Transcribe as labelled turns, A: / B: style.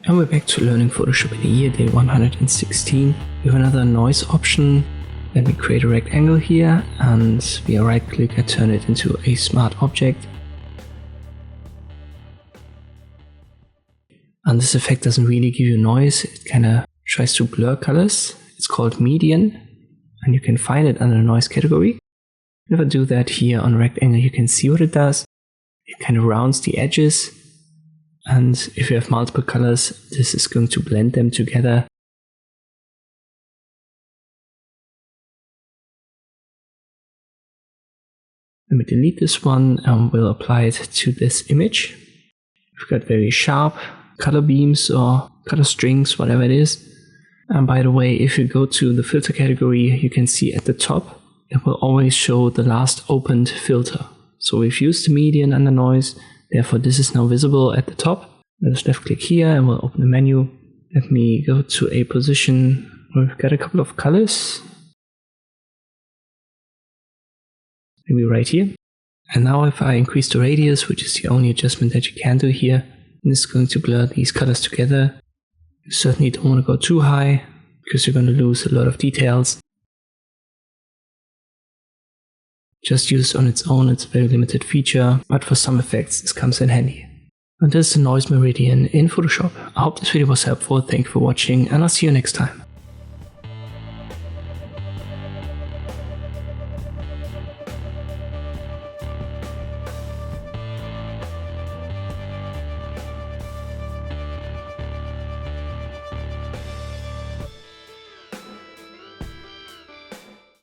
A: And we're back to learning Photoshop in a year, day 116. We have another noise option. Let me create a rectangle here, and via right click I turn it into a smart object. And this effect doesn't really give you noise, it kind of tries to blur colors. It's called median, and you can find it under the noise category. If I do that here on rectangle, you can see what it does. It kind of rounds the edges. And if you have multiple colors, this is going to blend them together. Let me delete this one and we'll apply it to this image. We've got very sharp color beams or color strings, whatever it is. And by the way, if you go to the filter category, you can see at the top, it will always show the last opened filter. So we've used the median and the noise, therefore this is now visible at the top. Let us left click here and we'll open the menu. Let me go to a position where we've got a couple of colors. Maybe right here. And now if I increase the radius, which is the only adjustment that you can do here, this is going to blur these colors together. You certainly don't want to go too high, because you're going to lose a lot of details. Just used on its own, it's a very limited feature, but for some effects this comes in handy. And this is the noise meridian in Photoshop. I hope this video was helpful, thank you for watching, and I'll see you next time.